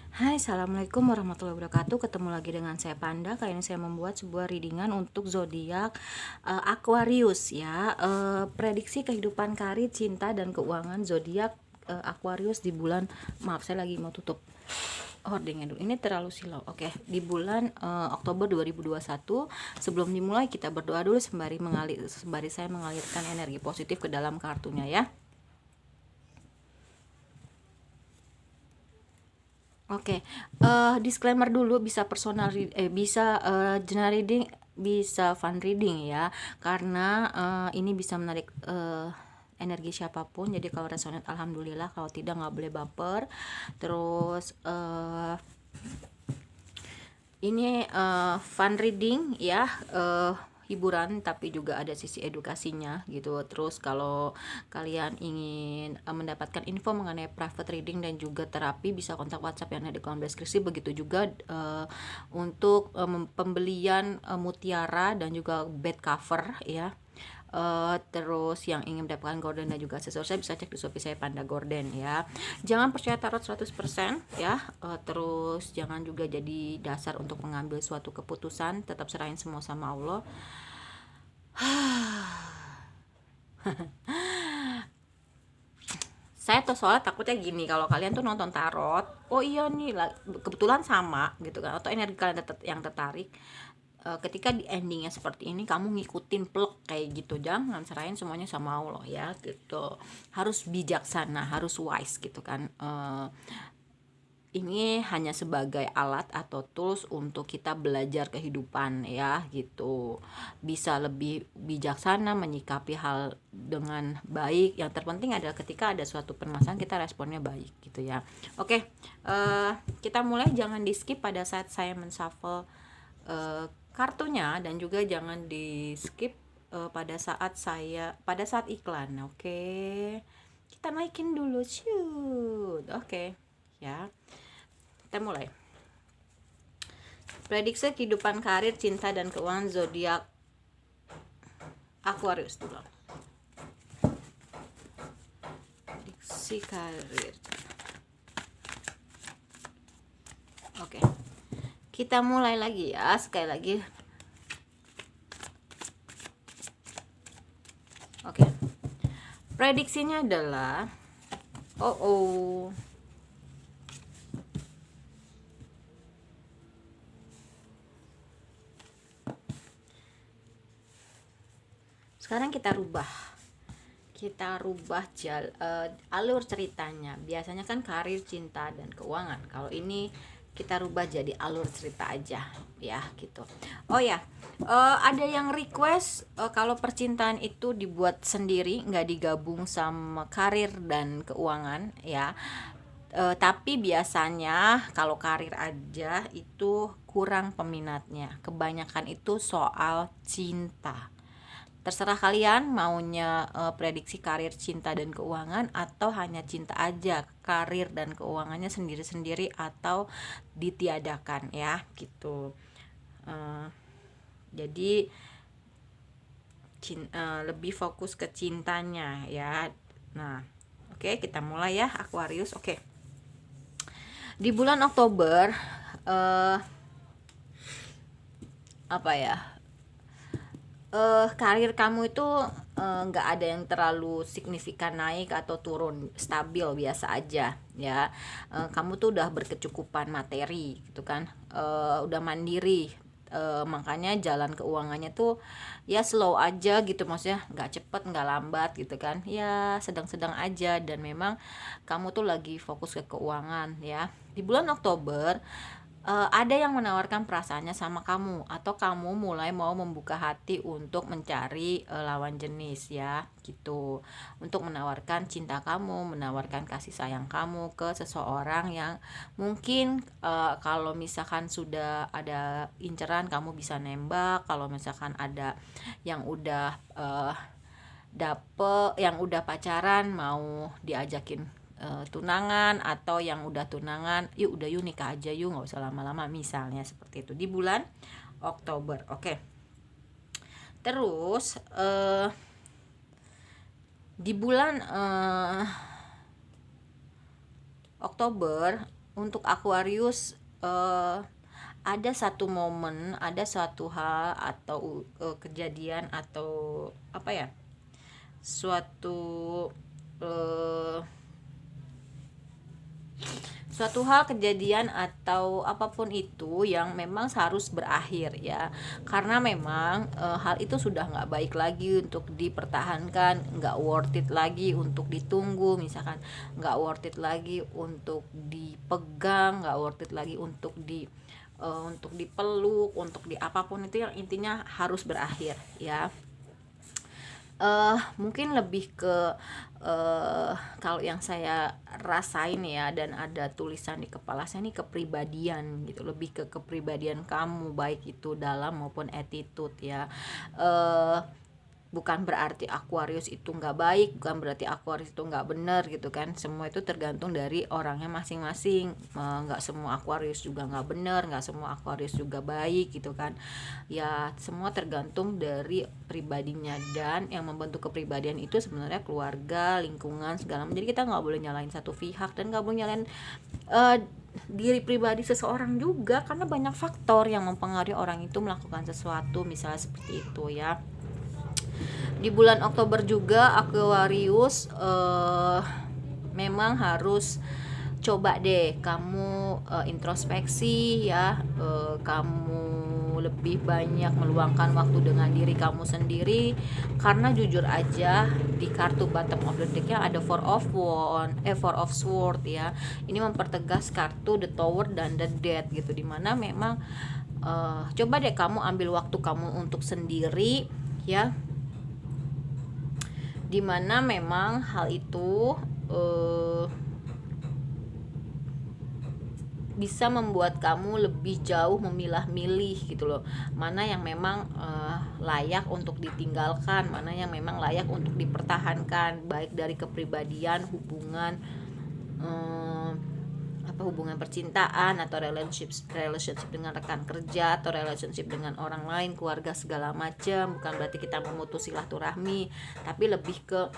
Hai, assalamualaikum warahmatullahi wabarakatuh. Ketemu lagi dengan saya Panda. Kali ini saya membuat sebuah readingan untuk zodiak Aquarius ya. Prediksi kehidupan karir, cinta dan keuangan zodiak Aquarius di bulan, maaf saya lagi mau tutup hordingnya dulu. Ini terlalu silau. Oke, di bulan Oktober 2021. Sebelum dimulai kita berdoa dulu sembari saya mengalirkan energi positif ke dalam kartunya ya. Oke, disclaimer dulu, bisa bisa general reading, bisa fun reading ya, karena ini bisa menarik energi siapapun. Jadi kalau resonate alhamdulillah, kalau tidak nggak boleh baper. Terus ini fun reading ya, hiburan tapi juga ada sisi edukasinya gitu. Terus kalau kalian ingin mendapatkan info mengenai private reading dan juga terapi, bisa kontak WhatsApp yang ada di kolom deskripsi. Begitu juga untuk pembelian mutiara dan juga bed cover ya. Terus yang ingin mendapatkan gorden dan juga aksesoris, saya bisa cek di Shopee saya Panda Gorden ya. Jangan percaya tarot 100% ya. Terus jangan juga jadi dasar untuk mengambil suatu keputusan, tetap serahin semua sama Allah. Saya tuh soalnya takutnya gini, kalau kalian tuh nonton tarot, oh iya nih kebetulan sama gitu kan, atau energi kalian yang tertarik, ketika di endingnya seperti ini kamu ngikutin plek kayak gitu. Jangan serahin semuanya sama Allah ya gitu. Harus bijaksana, harus wise gitu kan. Ini hanya sebagai alat atau tools untuk kita belajar kehidupan ya gitu. Bisa lebih bijaksana menyikapi hal dengan baik. Yang terpenting adalah ketika ada suatu permasalahan kita responnya baik gitu ya. Oke, kita mulai. Jangan di skip pada saat saya menshuffle kartunya, dan juga jangan di skip pada saat iklan. Oke, kita naikin dulu, shoot. Oke ya, kita mulai. Prediksi kehidupan, karir, cinta dan keuangan zodiak Aquarius dulu. Prediksi karir. Oke, kita mulai lagi ya, sekali lagi. Oke, prediksinya adalah sekarang kita rubah alur ceritanya. Biasanya kan karir, cinta dan keuangan. Kalau ini kita rubah jadi alur cerita aja ya gitu. Oh ya, ada yang request kalau percintaan itu dibuat sendiri, nggak digabung sama karir dan keuangan ya. Tapi biasanya kalau karir aja itu kurang peminatnya. Kebanyakan itu soal cinta. Terserah kalian maunya prediksi karir, cinta dan keuangan, atau hanya cinta aja, karir dan keuangannya sendiri-sendiri atau ditiadakan ya gitu. Jadi lebih fokus ke cintanya ya. Nah, oke, kita mulai ya Aquarius. Oke, di bulan Oktober apa ya, karir kamu itu nggak ada yang terlalu signifikan naik atau turun, stabil biasa aja ya. Kamu tuh udah berkecukupan materi gitu kan, udah mandiri. Makanya jalan keuangannya tuh ya slow aja gitu, maksudnya nggak cepet nggak lambat gitu kan ya, sedang-sedang aja. Dan memang kamu tuh lagi fokus ke keuangan ya. Di bulan Oktober ada yang menawarkan perasaannya sama kamu, atau kamu mulai mau membuka hati untuk mencari lawan jenis ya gitu, untuk menawarkan cinta kamu, menawarkan kasih sayang kamu ke seseorang yang mungkin kalau misalkan sudah ada inceran kamu bisa nembak. Kalau misalkan ada yang udah yang udah pacaran mau diajakin tunangan, atau yang udah tunangan yuk nikah aja yuk, nggak usah lama-lama, misalnya seperti itu di bulan Oktober. Oke, terus di bulan Oktober untuk Aquarius, ada satu momen, ada suatu hal atau kejadian atau apa ya, suatu eh, suatu hal, kejadian atau apapun itu yang memang harus berakhir ya, karena memang hal itu sudah nggak baik lagi untuk dipertahankan, nggak worth it lagi untuk ditunggu, misalkan nggak worth it lagi untuk dipegang, nggak worth it lagi untuk dipeluk, untuk di apapun itu, yang intinya harus berakhir ya. Mungkin lebih ke kalau yang saya rasain ya, dan ada tulisan di kepala saya nih, kepribadian gitu, lebih ke kepribadian kamu, baik itu dalam maupun attitude ya. eh Bukan berarti Aquarius itu nggak baik, bukan berarti Aquarius itu nggak benar gitu kan. Semua itu tergantung dari orangnya masing-masing. Nggak semua Aquarius juga nggak benar, nggak semua Aquarius juga baik gitu kan. Ya semua tergantung dari pribadinya, dan yang membentuk kepribadian itu sebenarnya keluarga, lingkungan, segala macam. Jadi kita nggak boleh nyalain satu pihak, dan nggak boleh nyalain uh, diri pribadi seseorang juga, karena banyak faktor yang mempengaruhi orang itu melakukan sesuatu, misalnya seperti itu ya. Di bulan Oktober juga Aquarius memang harus coba deh kamu introspeksi ya, kamu lebih banyak meluangkan waktu dengan diri kamu sendiri, karena jujur aja di kartu bottom of the deck-nya ada Four of Sword ya. Ini mempertegas kartu the Tower dan the Death gitu, dimana memang coba deh kamu ambil waktu kamu untuk sendiri ya, dimana memang hal itu bisa membuat kamu lebih jauh memilah-milih gitu loh, mana yang memang layak untuk ditinggalkan, mana yang memang layak untuk dipertahankan, baik dari kepribadian, hubungan hubungan percintaan, atau relationship dengan rekan kerja, atau relationship dengan orang lain, keluarga, segala macam. Bukan berarti kita memutus silaturahmi, tapi lebih ke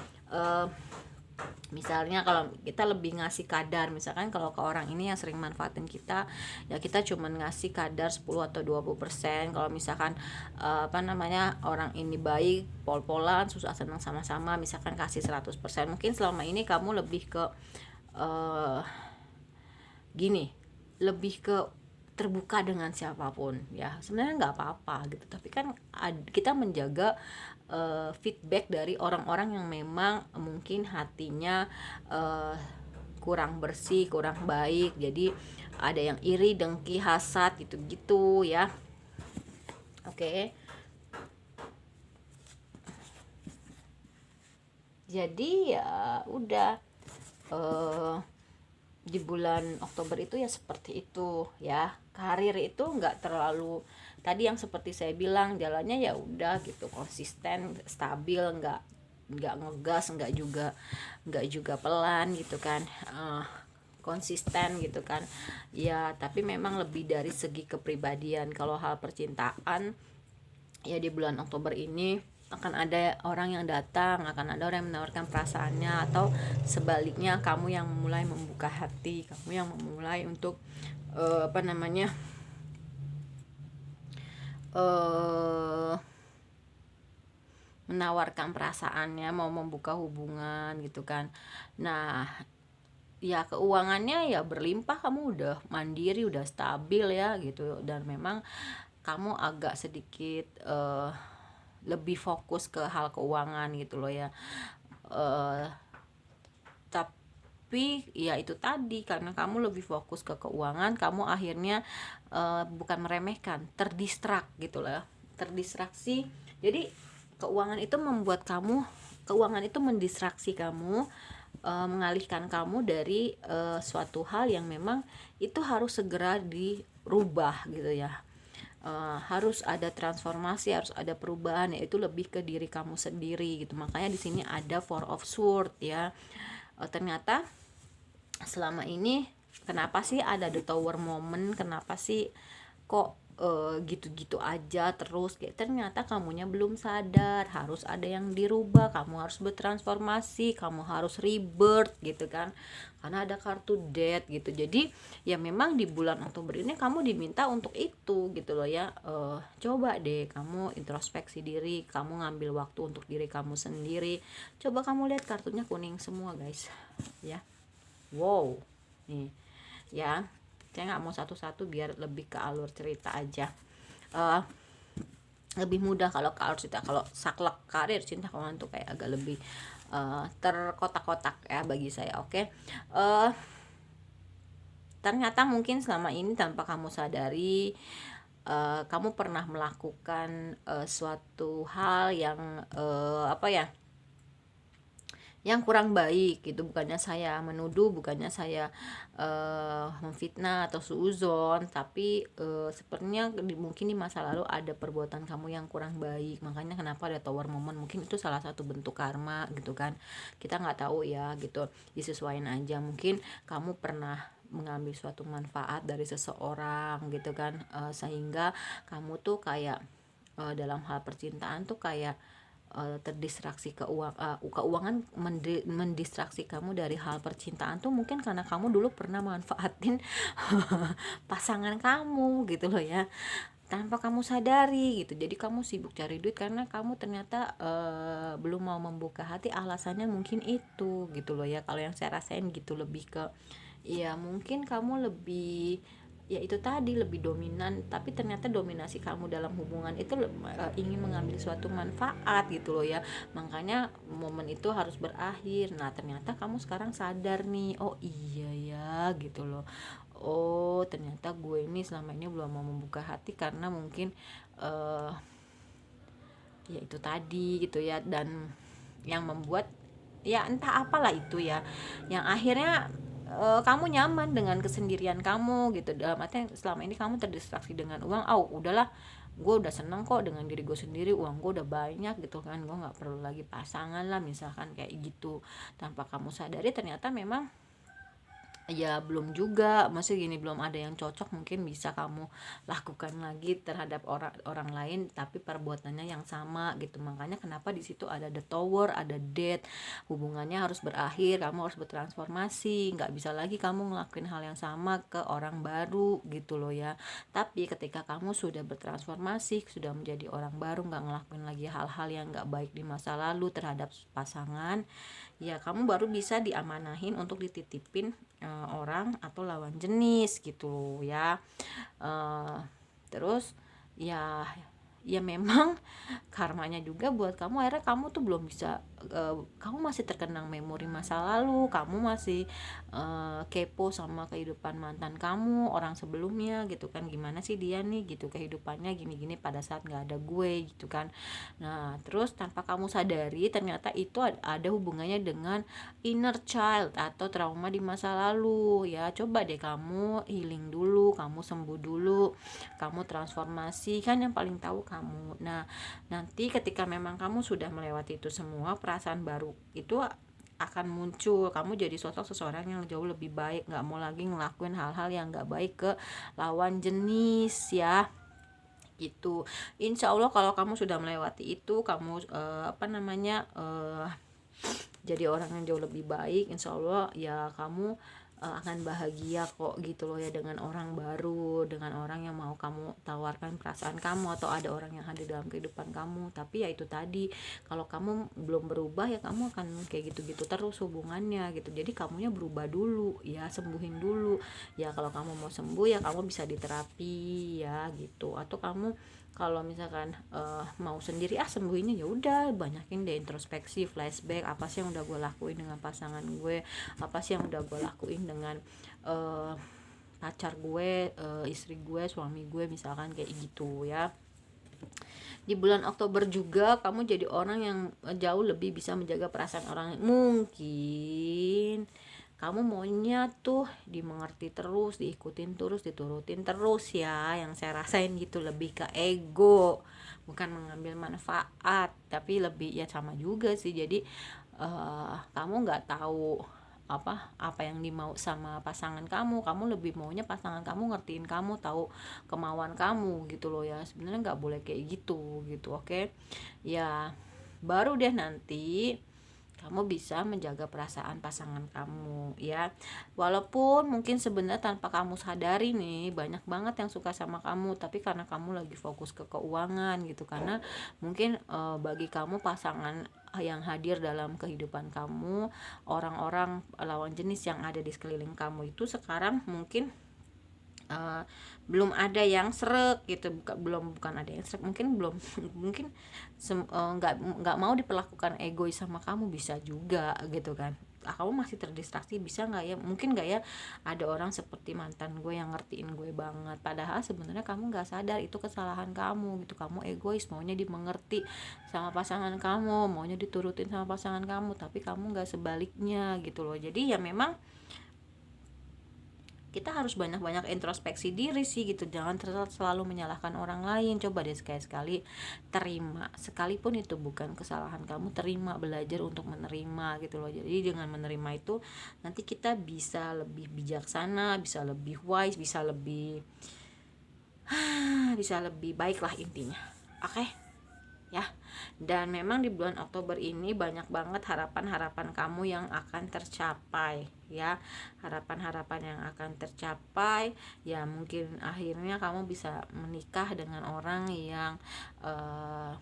misalnya kalau kita lebih ngasih kadar, misalkan kalau ke orang ini yang sering manfaatin kita, ya kita cuman ngasih kadar 10 atau 20%. Kalau misalkan orang ini baik, pol-polan, susah senang sama-sama, misalkan kasih 100%. Mungkin selama ini kamu lebih ke gini, lebih ke terbuka dengan siapapun ya, sebenarnya nggak apa-apa gitu, tapi kan kita menjaga feedback dari orang-orang yang memang mungkin hatinya kurang bersih, kurang baik, jadi ada yang iri, dengki, hasad gitu-gitu ya. Oke. Jadi ya udah, di bulan Oktober itu ya seperti itu ya. Karir itu nggak terlalu, tadi yang seperti saya bilang, jalannya ya udah gitu, konsisten, stabil, nggak ngegas, nggak juga pelan gitu kan, konsisten gitu kan ya. Tapi memang lebih dari segi kepribadian. Kalau hal percintaan ya, di bulan Oktober ini akan ada orang yang datang, akan ada orang yang menawarkan perasaannya, atau sebaliknya kamu yang mulai membuka hati, kamu yang memulai untuk menawarkan perasaannya, mau membuka hubungan gitu kan. Nah ya keuangannya ya berlimpah, kamu udah mandiri, udah stabil ya gitu, dan memang kamu agak sedikit lebih fokus ke hal keuangan gitu loh ya. Tapi ya itu tadi, karena kamu lebih fokus ke keuangan, kamu akhirnya bukan meremehkan, terdistrak gitu loh, terdistraksi. Jadi keuangan itu mendistraksi kamu, mengalihkan kamu dari suatu hal yang memang itu harus segera dirubah gitu ya. Harus ada transformasi, harus ada perubahan, yaitu lebih ke diri kamu sendiri gitu. Makanya di sini ada Four of Swords ya. Ternyata selama ini kenapa sih ada the Tower moment, kenapa sih kok gitu-gitu aja terus, kayak ternyata kamunya belum sadar harus ada yang dirubah, kamu harus bertransformasi, kamu harus rebirth gitu kan, karena ada kartu death gitu. Jadi ya memang di bulan Oktober ini kamu diminta untuk itu gitu loh ya. Coba deh kamu introspeksi diri, kamu ngambil waktu untuk diri kamu sendiri. Coba kamu lihat kartunya kuning semua guys ya. Wow, nih ya, saya nggak mau satu-satu biar lebih ke alur cerita aja. uh, Lebih mudah kalau ke alur cerita. Kalau saklek karir cinta keuangan tuh kayak agak lebih terkotak-kotak ya bagi saya. Oke. Ternyata mungkin selama ini tanpa kamu sadari, kamu pernah melakukan suatu hal yang apa ya, yang kurang baik gitu. Bukannya saya menuduh, bukannya saya memfitnah atau suuzon, tapi sepertinya mungkin di masa lalu ada perbuatan kamu yang kurang baik, makanya kenapa ada tower moment. Mungkin itu salah satu bentuk karma gitu kan, kita nggak tahu ya gitu, disesuaikan aja. Mungkin kamu pernah mengambil suatu manfaat dari seseorang gitu kan, sehingga kamu tuh kayak dalam hal percintaan tuh kayak terdistraksi keuangan mendistraksi kamu dari hal percintaan tuh mungkin karena kamu dulu pernah manfaatin pasangan kamu gitu loh ya, tanpa kamu sadari gitu. Jadi kamu sibuk cari duit karena kamu ternyata belum mau membuka hati, alasannya mungkin itu gitu loh ya. Kalau yang saya rasain gitu lebih ke ya mungkin kamu lebih, ya itu tadi, lebih dominan, tapi ternyata dominasi kamu dalam hubungan itu ingin mengambil suatu manfaat gitu loh ya, makanya momen itu harus berakhir. Nah ternyata kamu sekarang sadar nih, oh iya ya gitu loh, oh ternyata gue ini selama ini belum mau membuka hati karena mungkin ya itu tadi gitu ya, dan yang membuat ya entah apalah itu ya, yang akhirnya kamu nyaman dengan kesendirian kamu gitu. Dalam artian selama ini kamu terdistraksi dengan uang, udahlah gue udah seneng kok dengan diri gue sendiri, uang gue udah banyak gitu kan, gue nggak perlu lagi pasangan lah misalkan kayak gitu. Tanpa kamu sadari ternyata memang ya belum juga, maksudnya gini, belum ada yang cocok mungkin bisa kamu lakukan lagi terhadap orang lain tapi perbuatannya yang sama gitu. Makanya kenapa di situ ada the tower, ada death, hubungannya harus berakhir, kamu harus bertransformasi, nggak bisa lagi kamu ngelakuin hal yang sama ke orang baru gitu loh ya. Tapi ketika kamu sudah bertransformasi, sudah menjadi orang baru, nggak ngelakuin lagi hal-hal yang nggak baik di masa lalu terhadap pasangan, ya kamu baru bisa diamanahin untuk dititipin orang atau lawan jenis gitu ya. Terus ya memang karmanya juga buat kamu, akhirnya kamu tuh belum bisa, kamu masih terkenang memori masa lalu, kamu masih kepo sama kehidupan mantan kamu, orang sebelumnya gitu kan, gimana sih dia nih gitu kehidupannya gini-gini pada saat nggak ada gue gitu kan. Nah terus tanpa kamu sadari ternyata itu ada hubungannya dengan inner child atau trauma di masa lalu ya. Coba deh kamu healing dulu, kamu sembuh dulu, kamu transformasi, kan yang paling tahu kamu. Nah nanti ketika memang kamu sudah melewati itu semua, perasaan baru itu akan muncul, kamu jadi sosok seseorang yang jauh lebih baik, nggak mau lagi ngelakuin hal-hal yang nggak baik ke lawan jenis ya gitu. Insya Allah kalau kamu sudah melewati itu, kamu jadi orang yang jauh lebih baik, insya Allah ya kamu akan bahagia kok gitu loh ya, dengan orang baru, dengan orang yang mau kamu tawarkan perasaan kamu, atau ada orang yang hadir dalam kehidupan kamu. Tapi ya itu tadi, kalau kamu belum berubah ya kamu akan kayak gitu-gitu terus hubungannya gitu. Jadi kamunya berubah dulu ya, sembuhin dulu ya. Kalau kamu mau sembuh ya kamu bisa diterapi ya gitu, atau kamu kalau misalkan mau sendiri sembuhinnya ya udah banyakin deh introspeksi, flashback, apa sih yang udah gue lakuin dengan pasangan gue, apa sih yang udah gue lakuin dengan pacar gue, istri gue, suami gue misalkan kayak gitu ya. Di bulan Oktober juga kamu jadi orang yang jauh lebih bisa menjaga perasaan orang. Mungkin kamu maunya tuh dimengerti terus, diikutin terus, diturutin terus ya. Yang saya rasain gitu, lebih ke ego, bukan mengambil manfaat, tapi lebih ya sama juga sih. Jadi kamu nggak tahu apa yang dimau sama pasangan kamu lebih maunya pasangan kamu ngertiin kamu, tahu kemauan kamu gitu loh ya. Sebenarnya nggak boleh kayak gitu oke ya. Baru deh nanti kamu bisa menjaga perasaan pasangan kamu ya. Walaupun mungkin sebenarnya tanpa kamu sadari nih banyak banget yang suka sama kamu, tapi karena kamu lagi fokus ke keuangan gitu. Karena mungkin bagi kamu pasangan yang hadir dalam kehidupan kamu, orang-orang lawan jenis yang ada di sekeliling kamu itu sekarang mungkin belum ada yang srek gitu, bukan ada yang srek, mungkin belum mungkin nggak mau diperlakukan egois sama kamu, bisa juga gitu kan. Kamu masih terdistraksi, bisa nggak ya, mungkin nggak ya ada orang seperti mantan gue yang ngertiin gue banget, padahal sebenarnya kamu nggak sadar itu kesalahan kamu gitu. Kamu egois, maunya dimengerti sama pasangan kamu, maunya diturutin sama pasangan kamu, tapi kamu nggak sebaliknya gitu loh. Jadi ya memang kita harus banyak-banyak introspeksi diri sih gitu. Jangan selalu menyalahkan orang lain. Coba deh sekali-sekali terima, sekalipun itu bukan kesalahan kamu, terima, belajar untuk menerima gitu loh. Jadi dengan menerima itu nanti kita bisa lebih bijaksana, bisa lebih wise, bisa lebih baik lah intinya. Oke? Ya. Dan memang di bulan Oktober ini banyak banget harapan-harapan kamu yang akan tercapai ya. Harapan-harapan yang akan tercapai ya, mungkin akhirnya kamu bisa menikah dengan orang yang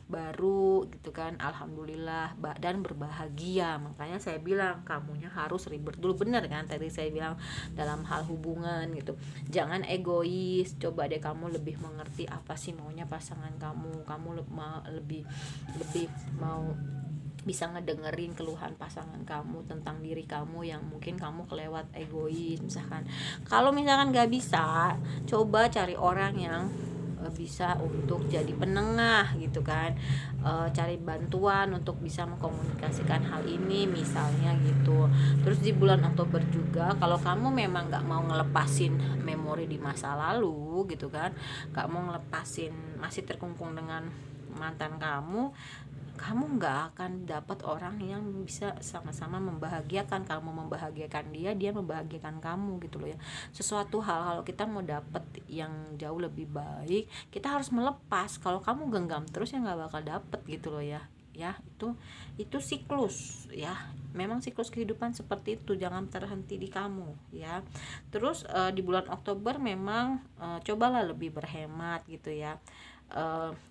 baru gitu kan, alhamdulillah, dan berbahagia. Makanya saya bilang kamunya harus ribet dulu, bener kan tadi saya bilang dalam hal hubungan gitu. Jangan egois, coba deh kamu lebih mengerti apa sih maunya pasangan kamu lebih mau bisa ngedengerin keluhan pasangan kamu tentang diri kamu yang mungkin kamu kelewat egois. Kalau misalkan gak bisa, coba cari orang yang bisa untuk jadi penengah gitu kan, cari bantuan untuk bisa mengkomunikasikan hal ini misalnya gitu. Terus di bulan Oktober juga kalau kamu memang gak mau ngelepasin memori di masa lalu gitu kan, gak mau ngelepasin, masih terkungkung dengan mantan kamu nggak akan dapat orang yang bisa sama-sama membahagiakan kamu, membahagiakan dia membahagiakan kamu gitu loh ya. Sesuatu hal kalau kita mau dapat yang jauh lebih baik, kita harus melepas. Kalau kamu genggam terus ya nggak bakal dapet gitu loh ya. Itu siklus ya, memang siklus kehidupan seperti itu, jangan terhenti di kamu ya. Terus di bulan Oktober memang cobalah lebih berhemat gitu ya.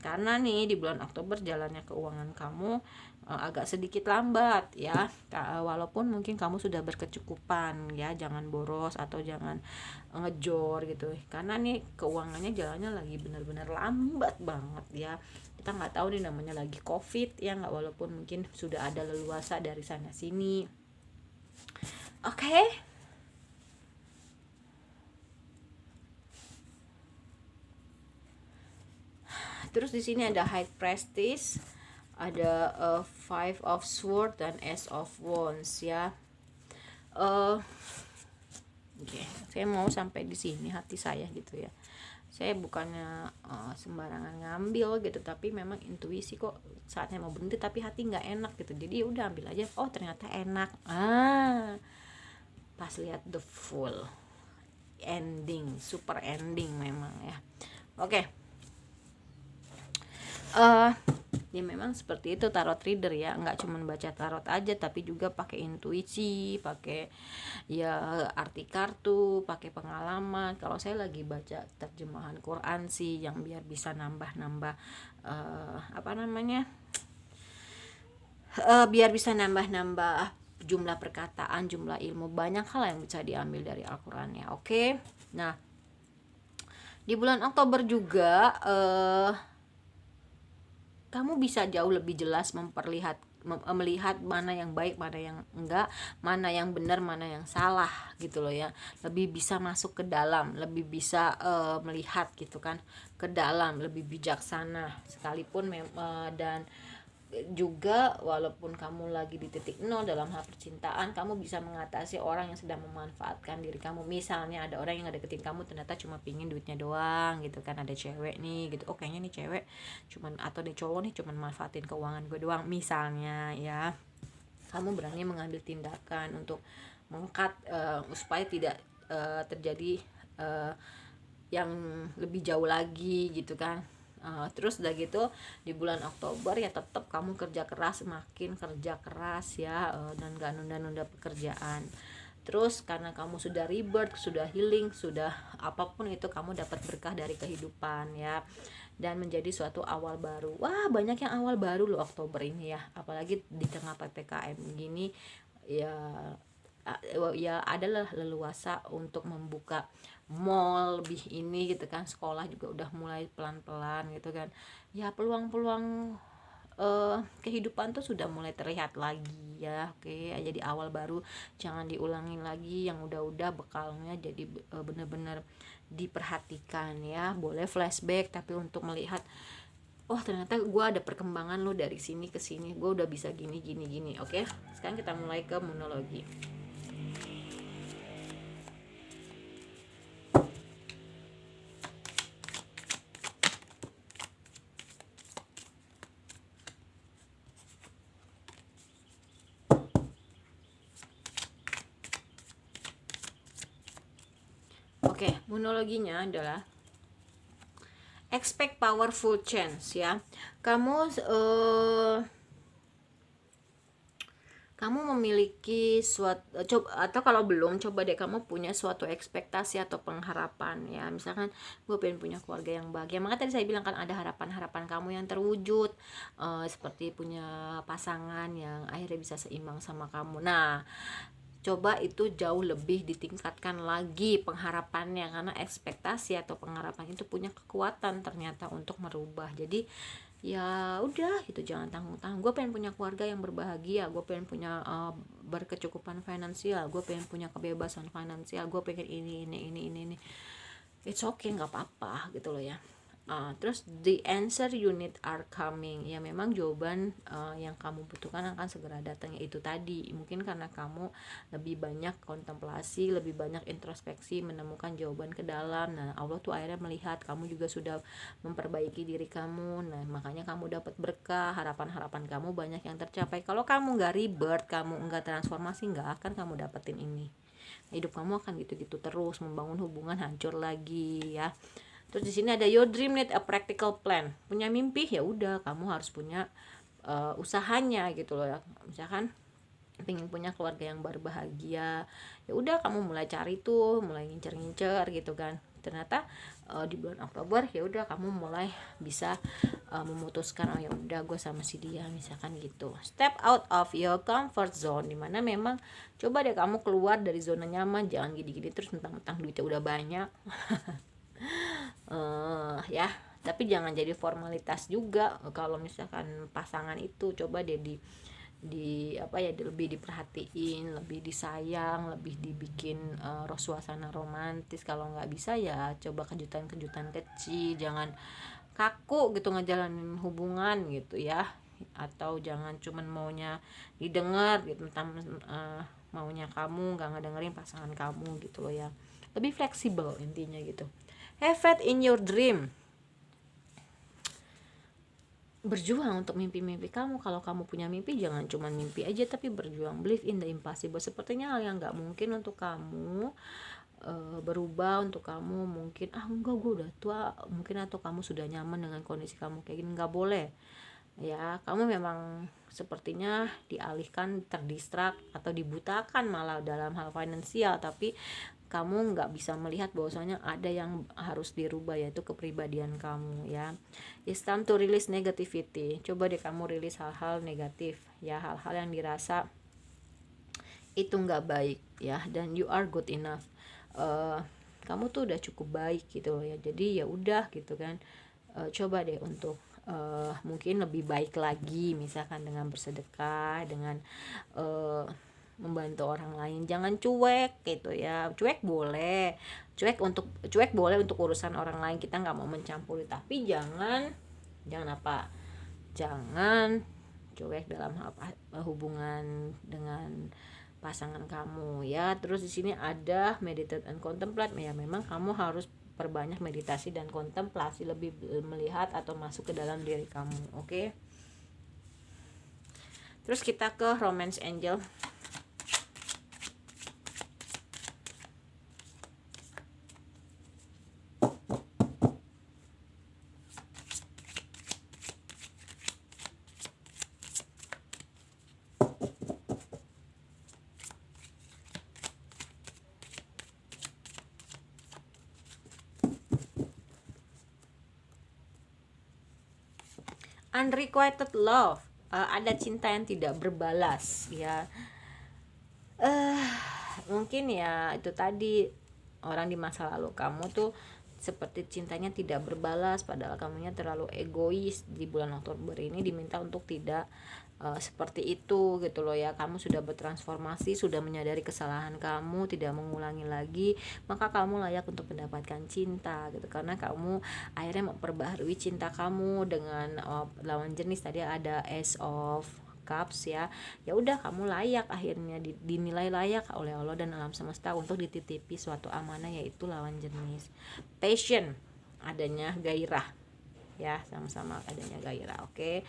Karena nih di bulan Oktober jalannya keuangan kamu agak sedikit lambat ya. Walaupun mungkin kamu sudah berkecukupan ya, jangan boros atau jangan ngejor gitu, karena nih keuangannya jalannya lagi benar-benar lambat banget ya. Kita nggak tahu nih, namanya lagi COVID ya nggak, walaupun mungkin sudah ada leluasa dari sana sini. Oke. Terus di sini ada High Priestess, ada Five of Swords dan Ace of Wands ya. Oke, saya mau sampai di sini hati saya gitu ya. Saya bukannya sembarangan ngambil gitu, tapi memang intuisi kok saatnya mau berhenti, tapi hati nggak enak gitu. Jadi udah ambil aja. Oh ternyata enak. Pas lihat the full ending, super ending memang ya. Oke. Ya memang seperti itu tarot reader ya, nggak cuma baca tarot aja tapi juga pakai intuisi, pakai ya arti kartu, pakai pengalaman. Kalau saya lagi baca terjemahan Quran sih, yang biar bisa nambah-nambah biar bisa nambah-nambah jumlah perkataan, jumlah ilmu, banyak hal yang bisa diambil dari Al-Quran ya. Oke. Nah di bulan Oktober juga kamu bisa jauh lebih jelas melihat mana yang baik, mana yang enggak, mana yang benar, mana yang salah gitu loh ya. Lebih bisa masuk ke dalam, lebih bisa melihat gitu kan ke dalam, lebih bijaksana sekalipun dan juga walaupun kamu lagi di titik nol dalam hal percintaan, kamu bisa mengatasi orang yang sedang memanfaatkan diri kamu. Misalnya ada orang yang deketin kamu ternyata cuma pingin duitnya doang gitu kan, ada cewek nih gitu, kayaknya nih cewek cuman, atau nih cowok nih cuman manfaatin keuangan gue doang misalnya ya. Kamu berani mengambil tindakan untuk mengkat supaya tidak terjadi yang lebih jauh lagi gitu kan. Terus udah gitu di bulan Oktober ya tetap kamu kerja keras, semakin kerja keras ya, dan gak nunda-nunda pekerjaan. Terus karena kamu sudah rebirth, sudah healing, sudah apapun itu, kamu dapat berkah dari kehidupan ya, dan menjadi suatu awal baru. Wah, banyak yang awal baru loh Oktober ini ya, apalagi di tengah PPKM gini ya. Ya adalah leluasa untuk membuka mall lebih ini gitu kan, sekolah juga udah mulai pelan-pelan gitu kan ya, peluang-peluang kehidupan tuh sudah mulai terlihat lagi ya. Oke, jadi awal baru jangan diulangin lagi yang udah-udah, bekalnya jadi bener-bener diperhatikan ya. Boleh flashback tapi untuk melihat, oh ternyata gue ada perkembangan lo dari sini ke sini, gue udah bisa gini gini gini. Oke, sekarang kita mulai ke monologi. Oke, monologinya adalah expect powerful change ya. Kamu memiliki suatu atau kalau belum, coba deh kamu punya suatu ekspektasi atau pengharapan ya. Misalkan gue pengen punya keluarga yang bahagia, maka tadi saya bilang kan ada harapan-harapan kamu yang terwujud, seperti punya pasangan yang akhirnya bisa seimbang sama kamu. Nah, coba itu jauh lebih ditingkatkan lagi pengharapannya, karena ekspektasi atau pengharapan itu punya kekuatan ternyata untuk merubah. Jadi ya udah gitu, jangan tanggung-tanggung. Gue pengen punya keluarga yang berbahagia, gue pengen punya berkecukupan finansial, gue pengen punya kebebasan finansial, gue pengen ini. It's okay, nggak apa-apa gitu loh ya. Terus the answer you need are coming, ya memang jawaban yang kamu butuhkan akan segera datang, yaitu tadi mungkin karena kamu lebih banyak kontemplasi, lebih banyak introspeksi, menemukan jawaban ke dalam. Nah, Allah tuh akhirnya melihat kamu juga sudah memperbaiki diri kamu. Nah, makanya kamu dapat berkah, harapan-harapan kamu banyak yang tercapai. Kalau kamu nggak rebirth, kamu nggak transformasi, nggak akan kamu dapetin ini. Hidup kamu akan gitu-gitu terus, membangun hubungan hancur lagi ya. Terus di sini ada your dream need a practical plan. Punya mimpi ya udah, kamu harus punya usahanya gitu loh ya. Misalkan pengen punya keluarga yang berbahagia, ya udah kamu mulai cari tuh, mulai ngincer-ngincer gitu kan. Ternyata di bulan Oktober ya udah kamu mulai bisa memutuskan, oh ya udah gue sama si dia misalkan gitu. Step out of your comfort zone, dimana memang coba deh kamu keluar dari zona nyaman, jangan gini-gini terus mentang-mentang duitnya udah banyak. Ya, tapi jangan jadi formalitas juga. Kalau misalkan pasangan itu coba deh di apa ya, lebih diperhatiin, lebih disayang, lebih dibikin suasana romantis. Kalau nggak bisa ya coba kejutan-kejutan kecil, jangan kaku gitu ngejalanin hubungan gitu ya. Atau jangan cuman maunya didengar gitu, maunya kamu nggak ngedengerin pasangan kamu gitu loh ya. Lebih fleksibel intinya gitu. Have faith in your dream. Berjuang untuk mimpi-mimpi kamu. Kalau kamu punya mimpi, jangan cuma mimpi aja, tapi berjuang. Believe in the impossible. Sepertinya hal yang gak mungkin untuk kamu berubah, untuk kamu mungkin enggak, gue udah tua mungkin, atau kamu sudah nyaman dengan kondisi kamu kayak gini. Nggak boleh ya, kamu memang sepertinya dialihkan, terdistrak atau dibutakan malah dalam hal finansial, tapi kamu nggak bisa melihat bahwasanya ada yang harus dirubah, yaitu kepribadian kamu ya. It's time to release negativity. Coba deh kamu rilis hal-hal negatif ya, hal-hal yang dirasa itu nggak baik ya, dan you are good enough. Kamu tuh udah cukup baik gitu loh ya. Jadi ya udah gitu kan, coba deh untuk mungkin lebih baik lagi, misalkan dengan bersedekah, dengan membantu orang lain. Jangan cuek gitu ya. Cuek boleh untuk urusan orang lain, kita nggak mau mencampuri, tapi jangan apa, jangan cuek dalam hubungan dengan pasangan kamu ya. Terus di sini ada meditate and contemplate ya, memang kamu harus perbanyak meditasi dan kontemplasi, lebih melihat atau masuk ke dalam diri kamu. Oke. Terus kita ke romance angel. unrequited love, ada cinta yang tidak berbalas ya. Mungkin ya itu tadi, orang di masa lalu kamu tuh seperti cintanya tidak berbalas, padahal kamunya terlalu egois. Di bulan Oktober ini diminta untuk tidak seperti itu gitu loh ya. Kamu sudah bertransformasi, sudah menyadari kesalahan kamu, tidak mengulangi lagi, maka kamu layak untuk mendapatkan cinta gitu, karena kamu akhirnya memperbaharui cinta kamu dengan lawan jenis. Tadi ada Ace of Cups ya. Ya udah, kamu layak, akhirnya dinilai layak oleh Allah dan alam semesta untuk dititipi suatu amanah, yaitu lawan jenis. Passion, adanya gairah ya, sama-sama adanya gairah. Oke.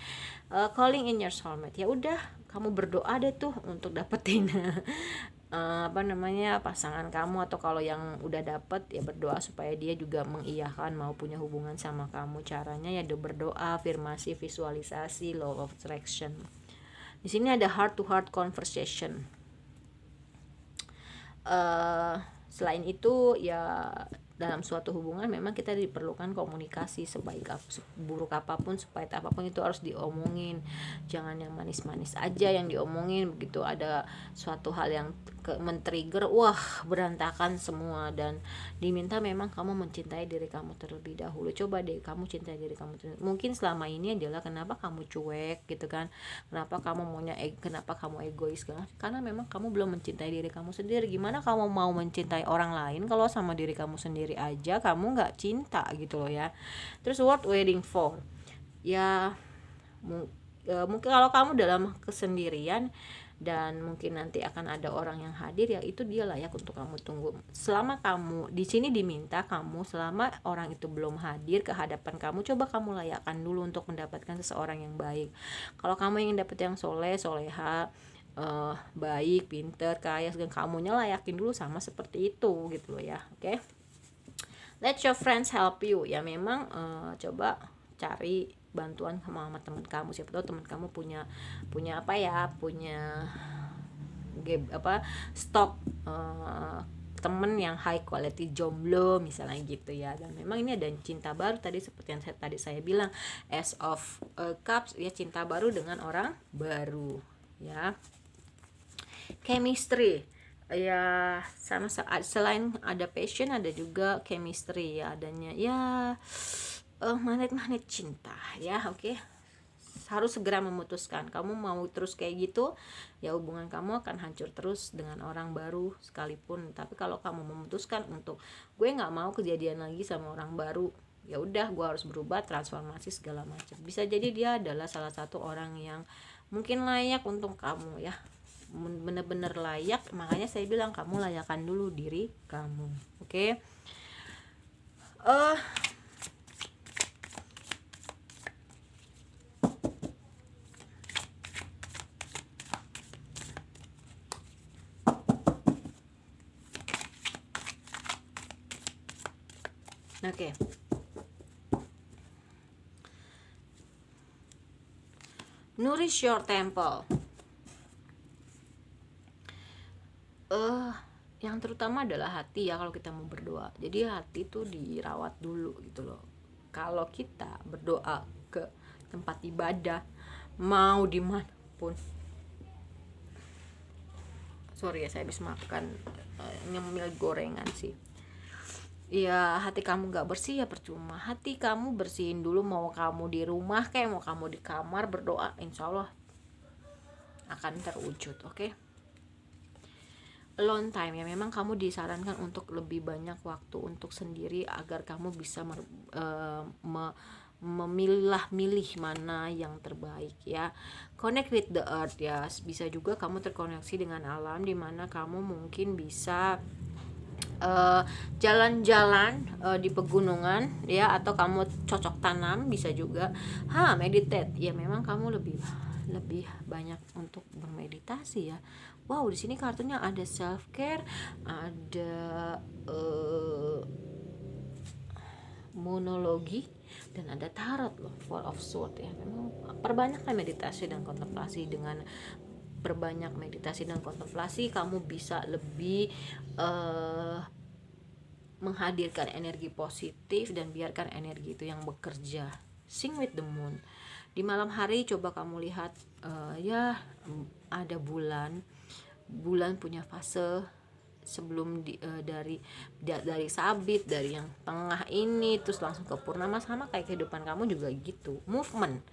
Calling in your soulmate, ya udah, kamu berdoa deh tuh untuk dapetin pasangan kamu, atau kalau yang udah dapet ya berdoa supaya dia juga mengiyakan mau punya hubungan sama kamu. Caranya ya berdoa, afirmasi, visualisasi, law of attraction. Di sini ada heart to heart conversation. Selain itu ya, dalam suatu hubungan memang kita diperlukan komunikasi, seburuk apapun, sepahit apapun itu harus diomongin. Jangan yang manis-manis aja yang diomongin. Begitu ada suatu hal yang men-trigger, wah berantakan semua. Dan diminta memang kamu mencintai diri kamu terlebih dahulu. Coba deh kamu cintai diri kamu. Mungkin selama ini adalah kenapa kamu cuek gitu kan, kenapa kamu egois kan, karena memang kamu belum mencintai diri kamu sendiri. Gimana kamu mau mencintai orang lain kalau sama diri kamu sendiri aja kamu nggak cinta gitu loh ya. Terus what waiting for ya, mungkin kalau kamu dalam kesendirian dan mungkin nanti akan ada orang yang hadir, ya itu dia layak untuk kamu tunggu. Selama kamu di sini diminta kamu, selama orang itu belum hadir ke hadapan kamu, coba kamu layakkan dulu untuk mendapatkan seseorang yang baik. Kalau kamu ingin dapet yang soleha, baik, pinter, kaya, dan kamunya layakin dulu sama seperti itu gitu loh ya. Oke. Let your friends help you, ya memang coba cari bantuan sama teman kamu. Siapa tahu teman kamu punya stok temen yang high quality jomblo misalnya gitu ya. Dan memang ini ada cinta baru tadi, seperti yang saya bilang, Ace of Cups ya, cinta baru dengan orang baru ya. Chemistry ya, sama selain ada passion ada juga chemistry ya, adanya ya magnet cinta ya. Oke. Harus segera memutuskan. Kamu mau terus kayak gitu ya, hubungan kamu akan hancur terus dengan orang baru sekalipun. Tapi kalau kamu memutuskan untuk gue nggak mau kejadian lagi sama orang baru, ya udah, gue harus berubah, transformasi segala macam, bisa jadi dia adalah salah satu orang yang mungkin layak untuk kamu ya, bener-bener layak. Makanya saya bilang kamu layakkan dulu diri kamu. Oke. Oke. Nourish your temple. Yang terutama adalah hati ya kalau kita mau berdoa. Jadi hati tuh dirawat dulu gitu loh. Kalau kita berdoa ke tempat ibadah, mau dimanapun, sorry ya, saya habis makan nyemil gorengan sih. Ya hati kamu gak bersih ya percuma. Hati kamu bersihin dulu, mau kamu di rumah kayak mau kamu di kamar, berdoa insya Allah akan terwujud. Oke. Alone time ya, memang kamu disarankan untuk lebih banyak waktu untuk sendiri agar kamu bisa memilah-milih mana yang terbaik ya. Connect with the earth ya, bisa juga kamu terkoneksi dengan alam, dimana kamu mungkin bisa jalan-jalan di pegunungan ya, atau kamu cocok tanam, bisa juga meditate ya. Memang kamu lebih banyak untuk bermeditasi ya. Wow, di sini kartunya ada self care, ada monologi, dan ada tarot loh, Four of Swords ya. Memang perbanyaklah meditasi dan kontemplasi. Dengan berbanyak meditasi dan kontemplasi kamu bisa lebih menghadirkan energi positif dan biarkan energi itu yang bekerja. Sing with the moon Di malam hari coba kamu lihat, ya ada bulan punya fase sebelum dari sabit, dari yang tengah ini terus langsung ke purnama. Sama kayak kehidupan kamu juga gitu, movement,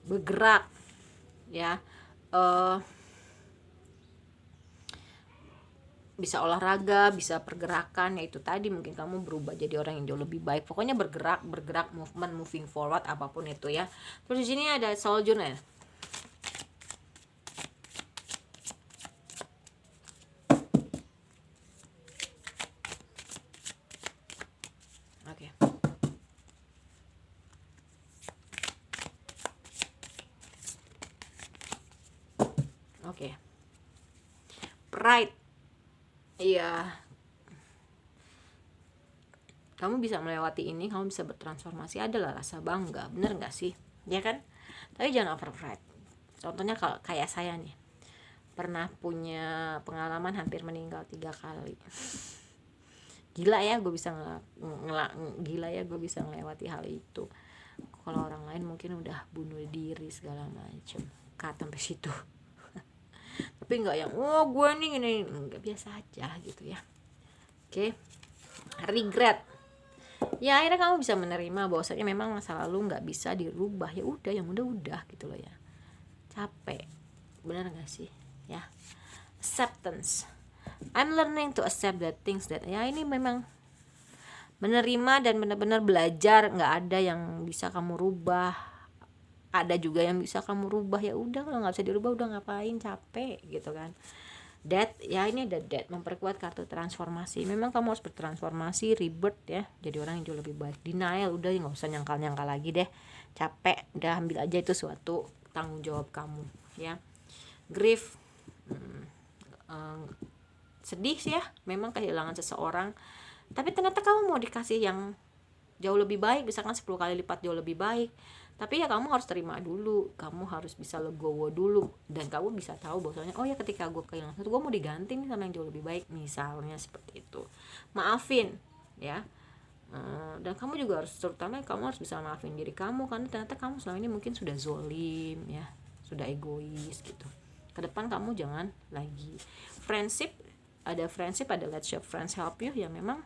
bergerak ya. Bisa olahraga, bisa pergerakan, yaitu tadi mungkin kamu berubah jadi orang yang jauh lebih baik. Pokoknya bergerak, movement, moving forward, apapun itu ya. Terus di sini ada sojourner. Oke. Oke. Pride. Iya. Kamu bisa melewati ini, kamu bisa bertransformasi, adalah rasa bangga, bener gak sih? Ya kan? Tapi jangan over pride. Contohnya kalau kayak saya nih, pernah punya pengalaman hampir meninggal 3 kali. Gila ya gue bisa melewati hal itu. Kalau orang lain mungkin udah bunuh diri segala macem, sampai situ. Tapi nggak yang gue nih gini, nggak, biasa aja gitu ya. Oke. Regret. Ya akhirnya kamu bisa menerima bahwasanya memang masa lalu nggak bisa dirubah, ya udah, yang udah gitu loh ya. Capek, benar nggak sih ya? Acceptance. I'm learning to accept that things that, ya ini memang menerima dan benar-benar belajar. Nggak ada yang bisa kamu rubah, ada juga yang bisa kamu rubah. Ya udah, kalau nggak bisa dirubah udah ngapain, capek gitu kan. Death, ya ini ada death, memperkuat kartu transformasi. Memang kamu harus bertransformasi, rebirth ya, jadi orang yang jauh lebih baik. Denial, udah nggak usah nyangkal lagi deh, capek, udah ambil aja itu suatu tanggung jawab kamu ya. Grief, sedih sih ya, memang kehilangan seseorang, tapi ternyata kamu mau dikasih yang jauh lebih baik, misalkan 10 kali lipat jauh lebih baik. Tapi ya kamu harus terima dulu, kamu harus bisa legowo dulu, dan kamu bisa tahu bahwasanya oh ya, ketika gue kehilangan satu, gue mau diganti nih sama yang jauh lebih baik, misalnya seperti itu. Maafin ya. Dan kamu juga harus, terutama kamu harus bisa maafin diri kamu, karena ternyata kamu selama ini mungkin sudah zolim ya, sudah egois gitu. Ke depan kamu jangan lagi. Friendship, ada let your friends help you, ya memang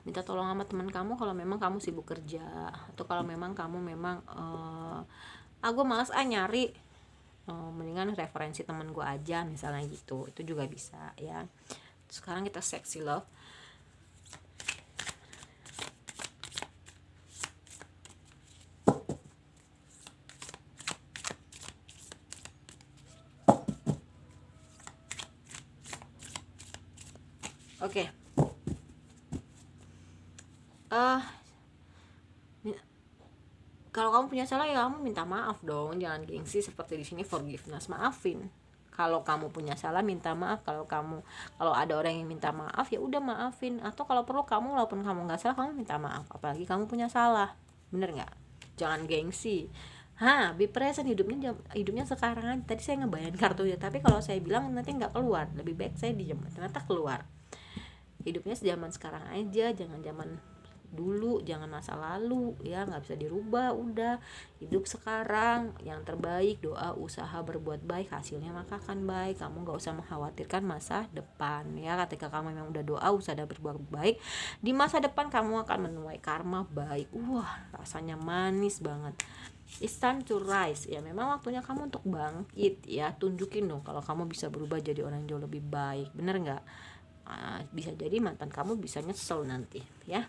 minta tolong sama teman kamu kalau memang kamu sibuk kerja, atau kalau memang kamu gue malas nyari, mendingan referensi teman gue aja misalnya gitu, itu juga bisa ya. Sekarang kita sexy love. Oke. Kalau kamu punya salah ya kamu minta maaf dong, jangan gengsi seperti di sini, forgiveness, maafin. Kalau kamu punya salah minta maaf. Kalau ada orang yang minta maaf, ya udah maafin. Atau kalau perlu kamu, walaupun kamu nggak salah, kamu minta maaf, apalagi kamu punya salah, bener nggak? Jangan gengsi. Be present, hidupnya sekarang aja. Tadi saya ngebayangin kartunya, tapi kalau saya bilang nanti nggak keluar, lebih baik saya diam, ternyata keluar. Hidupnya sejaman sekarang aja, jangan zaman dulu, jangan masa lalu ya, nggak bisa dirubah. Udah hidup sekarang yang terbaik, doa, usaha, berbuat baik, hasilnya maka akan baik. Kamu nggak usah mengkhawatirkan masa depan ya. Ketika kamu memang udah doa, usaha, dan berbuat baik, di masa depan kamu akan menuai karma baik. Wah, rasanya manis banget. It's time to rise, ya memang waktunya kamu untuk bangkit ya. Tunjukin dong kalau kamu bisa berubah jadi orang yang jauh lebih baik, bener nggak? Bisa jadi mantan kamu bisa nyesel nanti ya,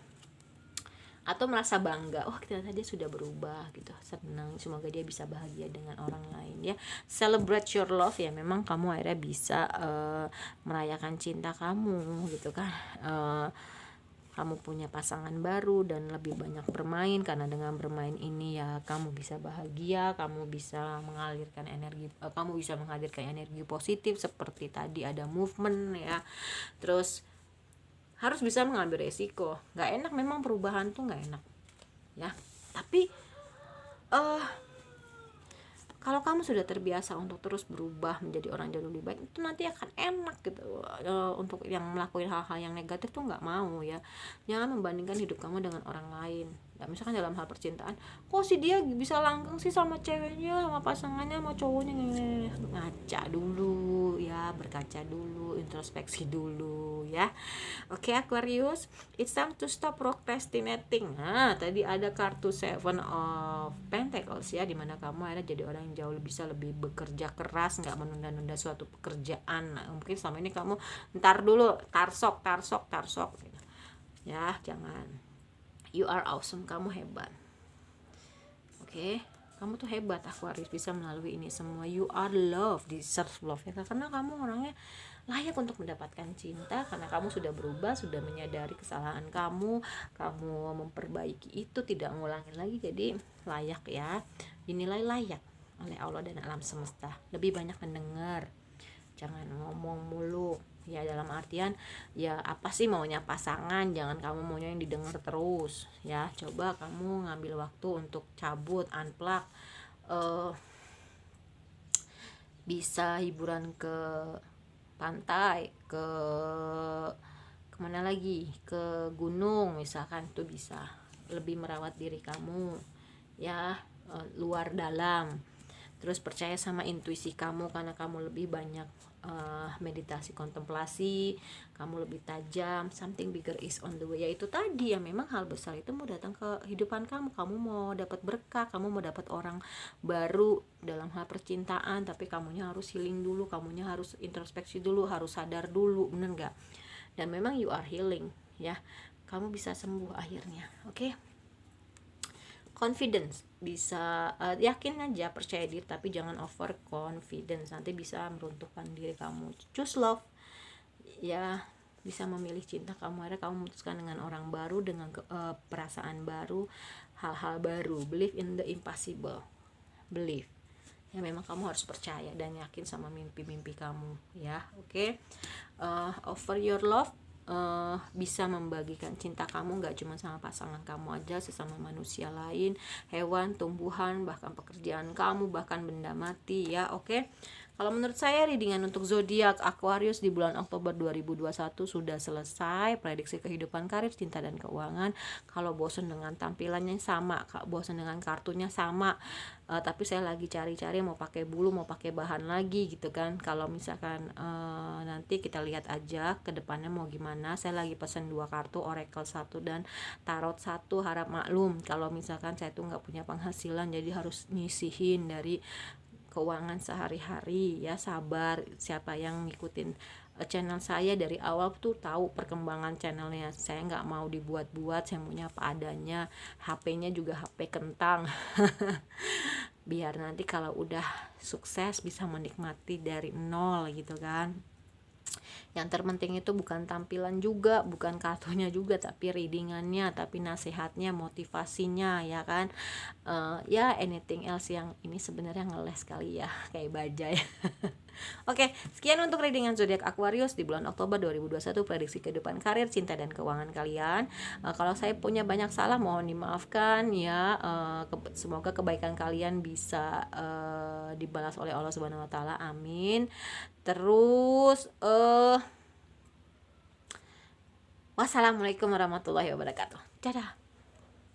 atau merasa bangga, oh ternyata dia sudah berubah gitu, senang, semoga dia bisa bahagia dengan orang lain ya. Celebrate your love, ya memang kamu akhirnya bisa merayakan cinta kamu gitu kan. Kamu punya pasangan baru dan lebih banyak bermain, karena dengan bermain ini ya kamu bisa bahagia, kamu bisa menghadirkan energi positif seperti tadi ada movement ya. Terus harus bisa mengambil resiko. Nggak enak memang, perubahan tuh nggak enak ya, tapi kalau kamu sudah terbiasa untuk terus berubah menjadi orang jauh lebih baik, itu nanti akan enak gitu. Untuk yang melakukan hal-hal yang negatif tuh nggak mau ya. Jangan membandingkan hidup kamu dengan orang lain. Nah, misalkan dalam hal percintaan, kok sih dia bisa langgeng sih sama ceweknya, sama pasangannya, sama cowoknya. Ngaca dulu ya, berkaca dulu, introspeksi dulu ya. Oke, Aquarius, it's time to stop procrastinating. Nah, tadi ada kartu Seven of Pentacles ya, dimana kamu akhirnya jadi orang yang jauh bisa lebih bekerja keras, nggak menunda-nunda suatu pekerjaan. Nah, mungkin selama ini kamu ntar dulu, tarsok gitu. Ya, jangan. You are awesome, kamu hebat. Oke, kamu tuh hebat Aquarius, bisa melalui ini semua. You are love, deserve love ya, karena kamu orangnya layak untuk mendapatkan cinta, karena kamu sudah berubah, sudah menyadari kesalahan kamu memperbaiki itu, tidak ngulangin lagi, jadi layak ya, dinilai layak oleh Allah dan alam semesta. Lebih banyak mendengar, jangan ngomong mulu ya, dalam artian ya apa sih maunya pasangan, jangan kamu maunya yang didengar terus ya. Coba kamu ngambil waktu untuk cabut, unplug, bisa hiburan ke pantai, kemana lagi, ke gunung misalkan, itu bisa lebih merawat diri kamu ya, luar dalam. Terus percaya sama intuisi kamu, karena kamu lebih banyak meditasi, kontemplasi, kamu lebih tajam. Something bigger is on the way, yaitu tadi ya, memang hal besar itu mau datang ke kehidupan kamu mau dapat berkah, kamu mau dapat orang baru dalam hal percintaan, tapi kamunya harus healing dulu, kamunya harus introspeksi dulu, harus sadar dulu, bener nggak? Dan memang you are healing ya, kamu bisa sembuh akhirnya. Oke? Confidence, bisa yakin aja, percaya diri, tapi jangan over confidence, nanti bisa meruntuhkan diri kamu. Choose love ya, bisa memilih cinta kamu, akhirnya kamu memutuskan dengan orang baru, dengan perasaan baru, hal-hal baru. Believe in the impossible, believe ya, memang kamu harus percaya dan yakin sama mimpi-mimpi kamu ya. Oke. Offer your love, bisa membagikan cinta kamu nggak cuma sama pasangan kamu aja, sesama manusia lain, hewan, tumbuhan, bahkan pekerjaan kamu, bahkan benda mati ya. Oke. Kalau menurut saya readingan untuk zodiak Aquarius di bulan Oktober 2021 sudah selesai. Prediksi kehidupan, karir, cinta dan keuangan. Kalau bosan dengan tampilannya sama, bosan dengan kartunya sama, tapi saya lagi cari-cari mau pakai bulu, mau pakai bahan lagi gitu kan. Kalau misalkan nanti kita lihat aja ke depannya mau gimana. Saya lagi pesen 2 kartu, Oracle 1 dan Tarot 1, harap maklum kalau misalkan saya tuh nggak punya penghasilan, jadi harus nyisihin dari keuangan sehari-hari ya. Sabar, siapa yang ngikutin channel saya dari awal tuh tahu perkembangan channelnya. Saya nggak mau dibuat-buat, saya maunya apa adanya. HP-nya juga HP kentang biar nanti kalau udah sukses bisa menikmati dari nol gitu kan. Yang terpenting itu bukan tampilan juga, bukan kartunya juga, tapi readingannya, tapi nasihatnya, motivasinya ya kan. Ya anything else yang ini sebenarnya ngeles kali ya, kayak bajai. Oke, sekian untuk readingan zodiak Aquarius di bulan Oktober 2021, prediksi kehidupan, karir, cinta dan keuangan kalian. Kalau saya punya banyak salah mohon dimaafkan ya. Semoga kebaikan kalian bisa dibalas oleh Allah Subhanahu wa taala. Amin. Terus wassalamualaikum warahmatullahi wabarakatuh. Dadah.